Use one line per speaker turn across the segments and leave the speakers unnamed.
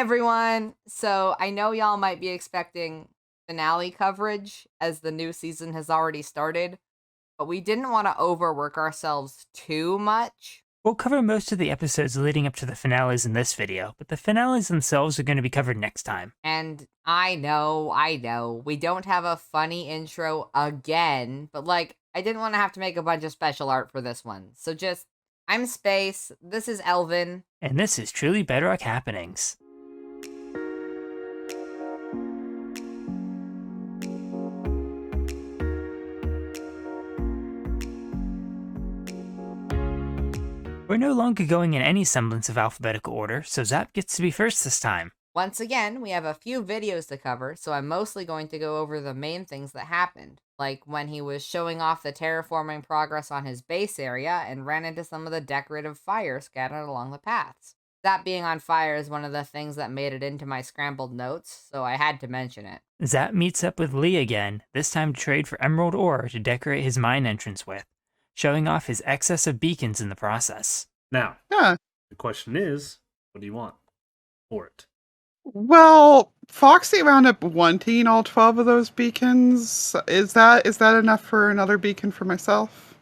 everyone! So I know y'all might be expecting finale coverage as the new season has already started, but we didn't want to overwork ourselves too much.
We'll cover most of the episodes leading up to the finales in this video, but the finales themselves are going to be covered next time.
And I know, we don't have a funny intro again, but I didn't want to have to make a bunch of special art for this one. So I'm Space, this is Elvin.
And this is truly Bedrock Happenings. We're no longer going in any semblance of alphabetical order, so Zap gets to be first this time.
Once again, we have a few videos to cover, so I'm mostly going to go over the main things that happened, like when he was showing off the terraforming progress on his base area and ran into some of the decorative fire scattered along the paths. That being on fire is one of the things that made it into my scrambled notes, so I had to mention it.
Zap meets up with Lee again, this time to trade for emerald ore to decorate his mine entrance with, showing off his excess of beacons in the process.
Now, the question is, what do you want for it?
Well, Foxy wound up wanting all 12 of those beacons. Is that enough for another beacon for myself?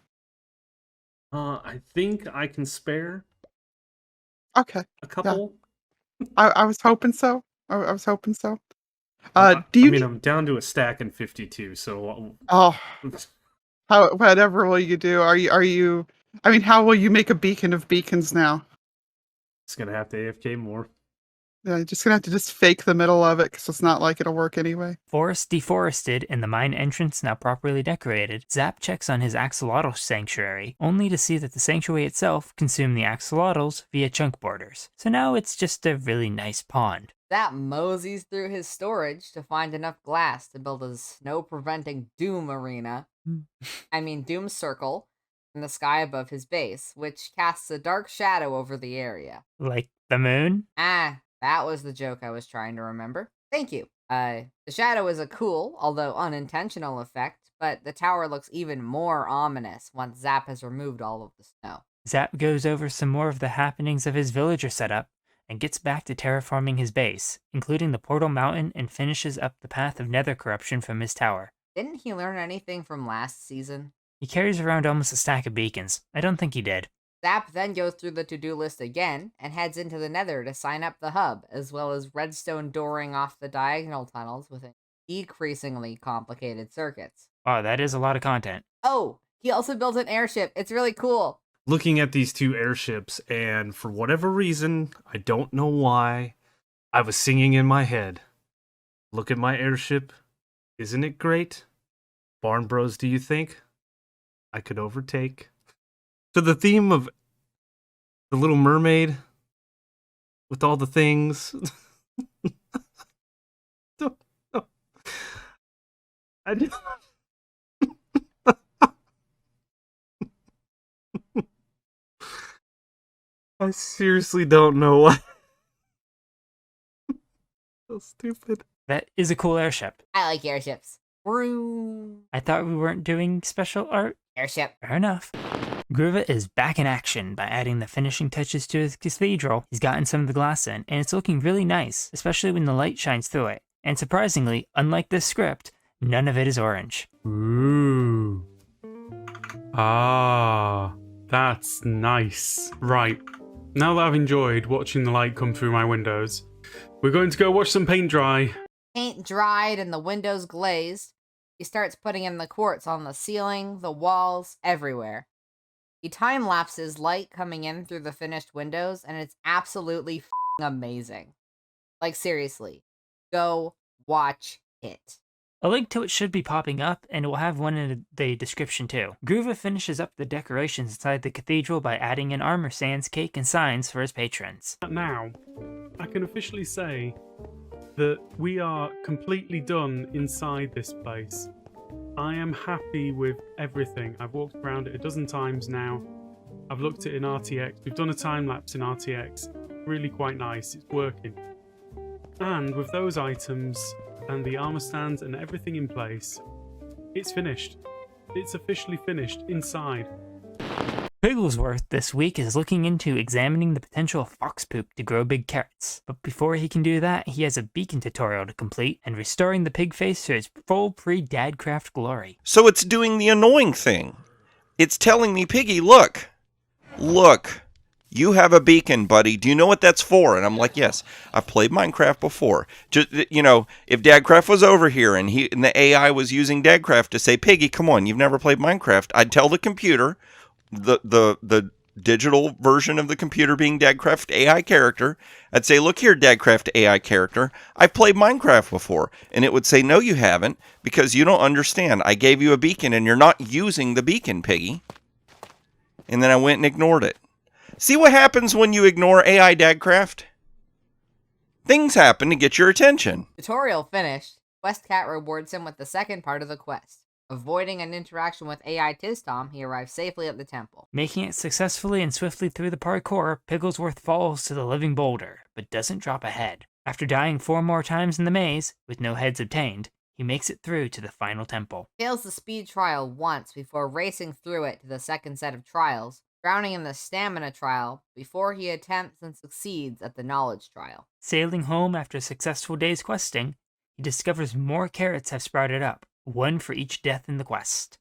I think I can spare
Okay.
a couple.
Yeah. I was hoping so. I was hoping so.
I'm down to a stack in 52, so...
Whatever will you do? How will you make a beacon of beacons now?
It's gonna have to AFK more.
Yeah, you're just gonna have to fake the middle of it, because it's not like it'll work anyway.
Forest deforested and the mine entrance now properly decorated, Zap checks on his axolotl sanctuary, only to see that the sanctuary itself consumed the axolotls via chunk borders. So now it's just a really nice pond.
Zap moseys through his storage to find enough glass to build a snow-preventing Doom arena. Doom circle in the sky above his base, which casts a dark shadow over the area.
Like the moon?
That was the joke I was trying to remember. Thank you. The shadow is a cool, although unintentional effect, but the tower looks even more ominous once Zap has removed all of the snow.
Zap goes over some more of the happenings of his villager setup, and gets back to terraforming his base, including the portal mountain, and finishes up the path of nether corruption from his tower.
Didn't he learn anything from last season?
He carries around almost a stack of beacons. I don't think he did.
Zap then goes through the to-do list again, and heads into the nether to sign up the hub, as well as redstone dooring off the diagonal tunnels with decreasingly complicated circuits.
Oh, that is a lot of content.
Oh, he also built an airship. It's really cool.
Looking at these two airships, and for whatever reason, I don't know why, I was singing in my head. Look at my airship. Isn't it great? Barn Bros, do you think I could overtake? To the theme of The Little Mermaid, with all the things. I seriously don't know why. So stupid.
That is a cool airship.
I like airships. Vroom.
I thought we weren't doing special art.
Airship.
Fair enough. Gruva is back in action by adding the finishing touches to his cathedral. He's gotten some of the glass in, and it's looking really nice, especially when the light shines through it. And surprisingly, unlike this script, none of it is orange.
Ooh. Ah, that's nice. Right. Now that I've enjoyed watching the light come through my windows, we're going to go watch some paint dry.
Paint dried and the windows glazed. He starts putting in the quartz on the ceiling, the walls, everywhere. He time-lapses light coming in through the finished windows, and it's absolutely amazing. Seriously. Go watch it.
A link to it should be popping up, and it will have one in the description too. Gruva finishes up the decorations inside the cathedral by adding in armor sands, cake, and signs for his patrons.
Now, I can officially say that we are completely done inside this place. I am happy with everything. I've walked around it a dozen times now. I've looked at it in RTX. We've done a time-lapse in RTX. Really quite nice. It's working. And with those items and the armor stands and everything in place, it's finished. It's officially finished inside.
Pigglesworth this week is looking into examining the potential of fox poop to grow big carrots. But before he can do that, he has a beacon tutorial to complete and restoring the pig face to its full pre-Dadcraft glory.
So it's doing the annoying thing. It's telling me, Piggy, look, you have a beacon, buddy. Do you know what that's for? And I'm like, yes, I've played Minecraft before. Just, if Dadcraft was over here and the AI was using Dadcraft to say, Piggy, come on, you've never played Minecraft, I'd tell the computer, the digital version of the computer being Dadcraft AI character, I'd say, look here, Dadcraft AI character, I've played Minecraft before. And it would say, no, you haven't, because you don't understand. I gave you a beacon and you're not using the beacon, Piggy. And then I went and ignored it. See what happens when you ignore AI Dadcraft? Things happen to get your attention.
Tutorial finished. Westcat rewards him with the second part of the quest. Avoiding an interaction with AI Tistom, he arrives safely at the temple.
Making it successfully and swiftly through the parkour, Pigglesworth falls to the living boulder, but doesn't drop a head. After dying 4 more times in the maze, with no heads obtained, he makes it through to the final temple.
Fails the speed trial once before racing through it to the second set of trials, drowning in the stamina trial before he attempts and succeeds at the knowledge trial.
Sailing home after a successful day's questing, he discovers more carrots have sprouted up, 1 for each death in the quest.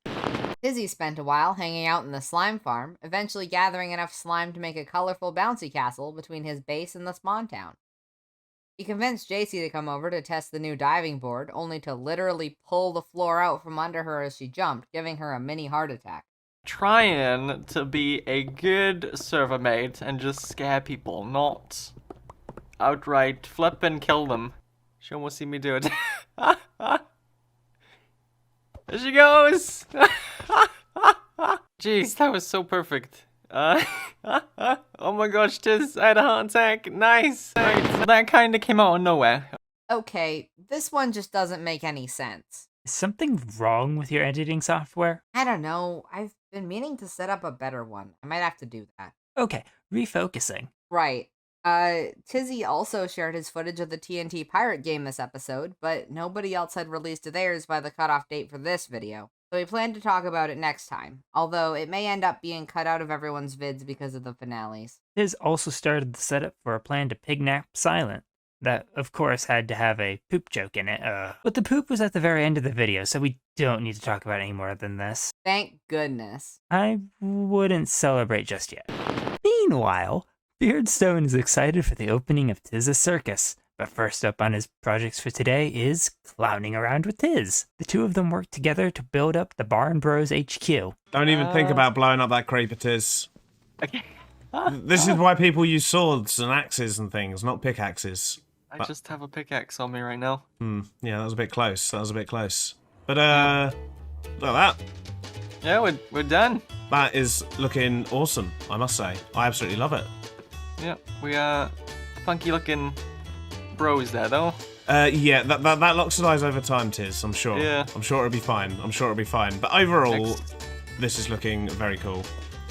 Tizzy spent a while hanging out in the slime farm, eventually gathering enough slime to make a colorful bouncy castle between his base and the spawn town. He convinced JC to come over to test the new diving board, only to literally pull the floor out from under her as she jumped, giving her a mini heart attack.
Trying to be a good server mate and just scare people, not outright flip and kill them. She almost see me do it. There she goes! Jeez, that was so perfect. Oh my gosh, Tiz, I had a heart attack. Nice! Right. That kinda came out of nowhere.
Okay, this one just doesn't make any sense.
Is something wrong with your editing software?
I don't know, I've been meaning to set up a better one. I might have to do that.
Okay, refocusing.
Right. Tizzy also shared his footage of the TNT Pirate game this episode, but nobody else had released theirs by the cutoff date for this video. So we plan to talk about it next time, although it may end up being cut out of everyone's vids because of the finales.
Tiz also started the setup for a plan to pignap Silent. That, of course, had to have a poop joke in it, But the poop was at the very end of the video, so we don't need to talk about it any more than this.
Thank goodness.
I wouldn't celebrate just yet. Meanwhile, Beardstone is excited for the opening of Tiz's circus, but first up on his projects for today is clowning around with Tiz. The two of them work together to build up the Barn Bros HQ.
Don't even think about blowing up that creeper, Tiz.
Okay.
This is why people use swords and axes and things, not pickaxes.
I just have a pickaxe on me right now.
Yeah, that was a bit close. That was a bit close. But, look at that.
Yeah, we're done.
That is looking awesome, I must say. I absolutely love it.
Yeah, we are funky looking bros there, though.
Yeah, that locks eyes over time, Tiz, I'm sure.
Yeah.
I'm sure it'll be fine. I'm sure it'll be fine. But overall, this is looking very cool.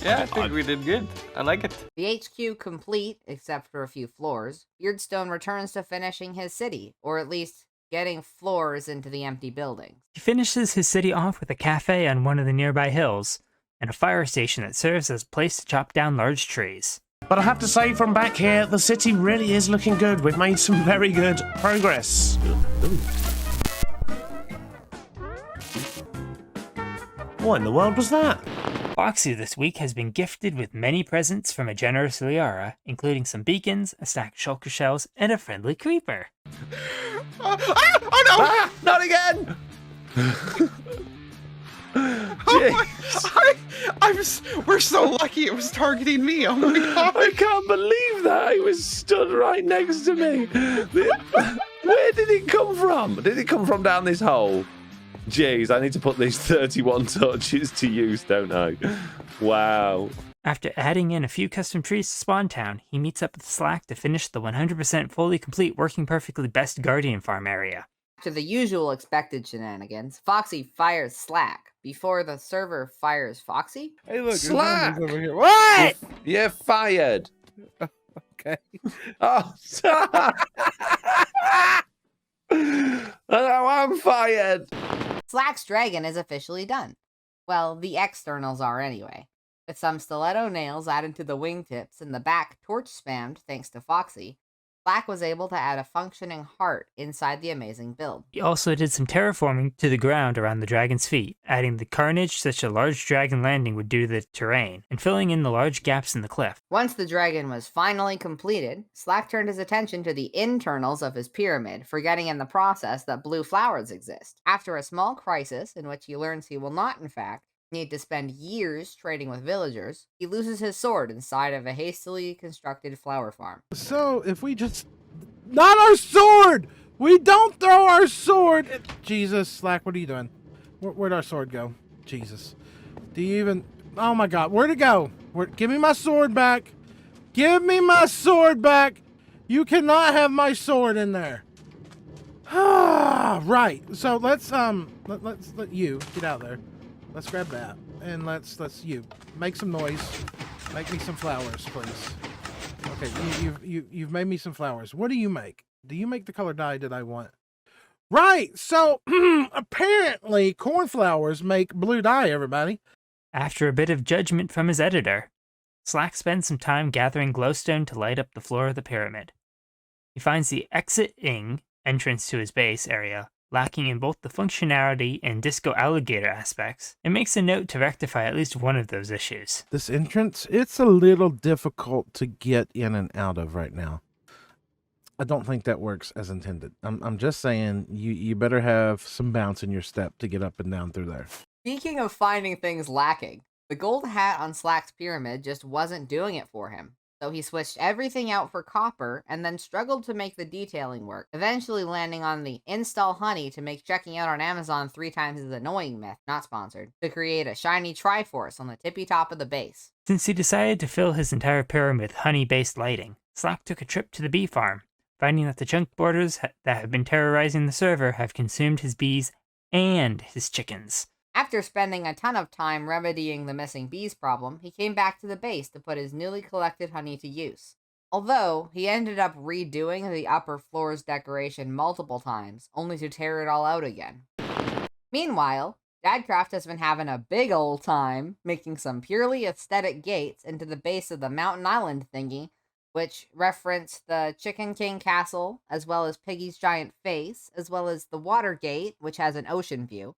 Yeah, I think we did good. I like it.
The HQ complete, except for a few floors, Beardstone returns to finishing his city, or at least getting floors into the empty buildings.
He finishes his city off with a cafe on one of the nearby hills, and a fire station that serves as a place to chop down large trees.
But I have to say, from back here, the city really is looking good. We've made some very good progress. What in the world was that?
Foxy this week has been gifted with many presents from a generous Lyarrah, including some beacons, a stack of shulker shells, and a friendly creeper.
Oh no!
Ah, not again!
We're so lucky it was targeting me. Oh my god!
I can't believe that. He was stood right next to me. Where did it come from? Did it come from down this hole? Jeez, I need to put these 31 torches to use, don't I? Wow.
After adding in a few custom trees to Spawn Town, he meets up with Slack to finish the 100% fully complete working perfectly best Guardian Farm area.
After the usual expected shenanigans, Foxy fires Slack before the server fires Foxy.
Hey, look,
Slack!
over here.
What?
You're fired. Okay. Oh, oh, I'm fired.
Slack's dragon is officially done. Well, the externals are anyway. With some stiletto nails added to the wingtips and the back torch spammed thanks to Foxy, Slack was able to add a functioning heart inside the amazing build.
He also did some terraforming to the ground around the dragon's feet, adding the carnage such a large dragon landing would do to the terrain, and filling in the large gaps in the cliff.
Once the dragon was finally completed, Slack turned his attention to the internals of his pyramid, forgetting in the process that blue flowers exist. After a small crisis, in which he learns he will not, in fact, need to spend years trading with villagers, he loses his sword inside of a hastily constructed flower farm.
So, if we just... Not our sword! We don't throw our sword! Jesus, Slack, what are you doing? Where'd our sword go? Jesus. Do you even... Oh my god, where'd it go? Give me my sword back! Give me my sword back! You cannot have my sword in there. Right, so let's let you get out there. Let's grab that, and let's you make some noise. Make me some flowers, please. Okay, you've made me some flowers. What do you make? Do you make the color dye that I want? Right. So apparently, cornflowers make blue dye. Everybody.
After a bit of judgment from his editor, Slack spends some time gathering glowstone to light up the floor of the pyramid. He finds the exiting entrance to his base area lacking in both the functionality and disco alligator aspects, and makes a note to rectify at least one of those issues.
This entrance, it's a little difficult to get in and out of right now. I don't think that works as intended. I'm just saying you better have some bounce in your step to get up and down through there.
Speaking of finding things lacking, the gold hat on Slack's pyramid just wasn't doing it for him. So he switched everything out for copper and then struggled to make the detailing work, eventually landing on the install honey to make checking out on Amazon 3 times as annoying myth, not sponsored, to create a shiny Triforce on the tippy top of the base.
Since he decided to fill his entire pyramid with honey-based lighting, Slack took a trip to the bee farm, finding that the chunk boarders that have been terrorizing the server have consumed his bees and his chickens.
After spending a ton of time remedying the missing bees problem, he came back to the base to put his newly collected honey to use. Although, he ended up redoing the upper floor's decoration multiple times, only to tear it all out again. Meanwhile, Dadcraft has been having a big old time making some purely aesthetic gates into the base of the mountain island thingy, which reference the Chicken King Castle, as well as Piggy's giant face, as well as the Water Gate, which has an ocean view.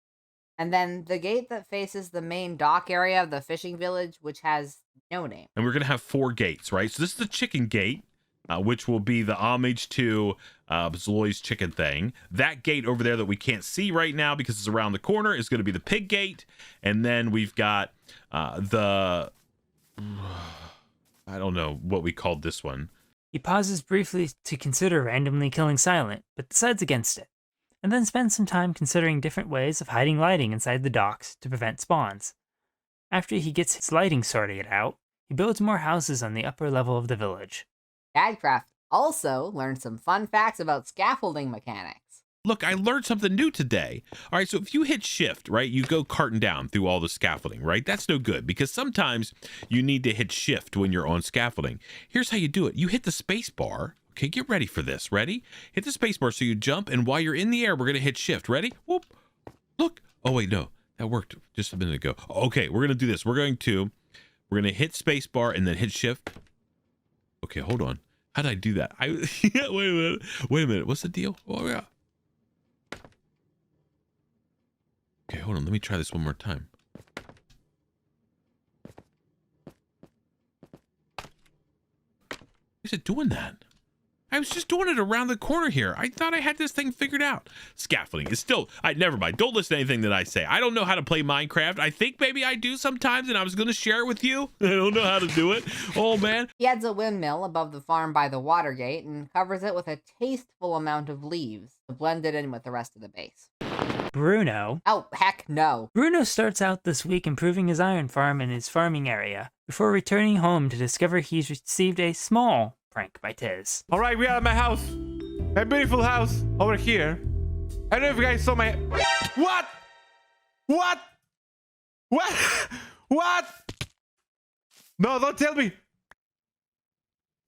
And then the gate that faces the main dock area of the fishing village, which has no name.
And we're going to have 4 gates, right? So this is the chicken gate, which will be the homage to Zloy's chicken thing. That gate over there that we can't see right now because it's around the corner is going to be the pig gate. And then we've got I don't know what we called this one.
He pauses briefly to consider randomly killing Silent, but decides against it, and then spends some time considering different ways of hiding lighting inside the docks to prevent spawns. After he gets his lighting sorted out, he builds more houses on the upper level of the village.
Dadcraft also learned some fun facts about scaffolding mechanics.
Look, I learned something new today. All right, so if you hit shift, right, you go carting down through all the scaffolding, right? That's no good because sometimes you need to hit shift when you're on scaffolding. Here's how you do it. You hit the space bar. Okay, get ready for this. Ready? Hit the space bar so you jump, and while you're in the air, we're going to hit shift. Ready? Whoop. Look. Oh, wait, no. That worked just a minute ago. Okay, we're going to do this. We're going to hit space bar and then hit shift. Okay, hold on. How did I do that? Wait a minute. What's the deal? Oh, yeah. Okay, hold on. Let me try this one more time. Is it doing that? I was just doing it around the corner here. I thought I had this thing figured out. Scaffolding is still... never mind. Don't listen to anything that I say. I don't know how to play Minecraft. I think maybe I do sometimes, and I was going to share it with you. I don't know how to do it. Oh, man.
He adds a windmill above the farm by the water gate and covers it with a tasteful amount of leaves to blend it in with the rest of the base.
Bruno.
Oh, heck no.
Bruno starts out this week improving his iron farm in his farming area, before returning home to discover he's received a small prank by Tiz.
All right, we are at my house. My beautiful house over here. I don't know if you guys saw my... What? What? What? What? No, don't tell me.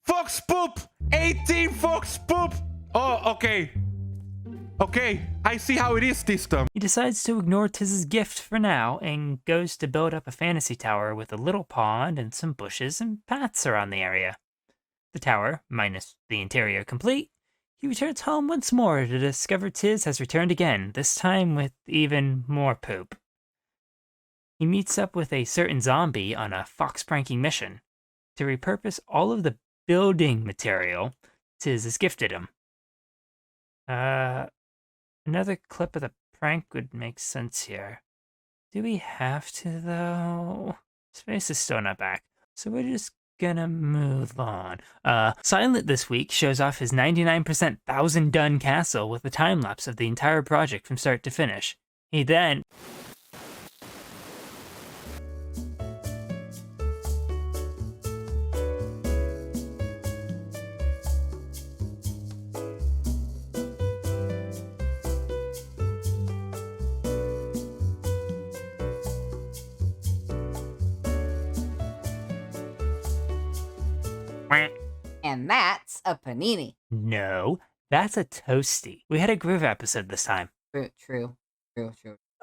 Fox poop. 18 fox poop. Oh, okay. Okay, I see how it is this time.
He decides to ignore Tiz's gift for now and goes to build up a fantasy tower with a little pond and some bushes and paths around the area. The tower, minus the interior complete, he returns home once more to discover Tiz has returned again, this time with even more poop. He meets up with a certain zombie on a fox pranking mission to repurpose all of the building material Tiz has gifted him. Another clip of the prank would make sense here. Do we have to, though? Space is still not back, so we're just gonna move on. Silent this week shows off his 99% 1,000 done castle with a time-lapse of the entire project from start to finish. He then...
And that's a panini.
No, that's a toasty. We had a Gruva episode this time.
True.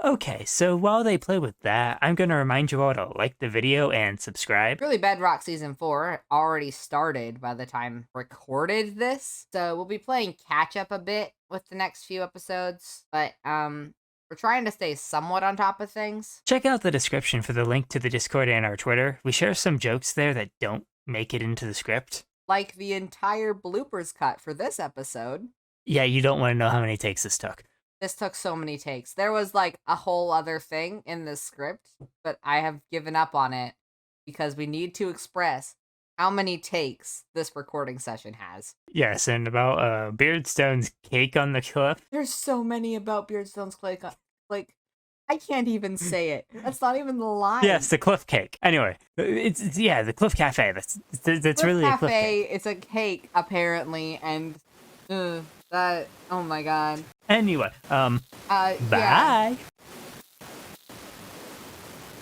Okay, so while they play with that, I'm going to remind you all to like the video and subscribe.
Really, Bedrock Season 4 already started by the time recorded this, so we'll be playing catch-up a bit with the next few episodes, but we're trying to stay somewhat on top of things.
Check out the description for the link to the Discord and our Twitter. We share some jokes there that don't make it into the script.
Like the entire bloopers cut for this episode.
Yeah, you don't want to know how many takes this took.
This took so many takes. There was like a whole other thing in this script, but I have given up on it because we need to express how many takes this recording session has.
Yes, and about Beardstone's cake on the cliff.
There's so many about Beardstone's cake. Like, I can't even say it. That's not even the line.
Yes, the cliff cake. Anyway, it's the Cliff Cafe. That's
Cliff
really
Cafe,
a cliff cake.
It's a cake apparently, and that. Oh my god.
Anyway,
Yeah.
bye.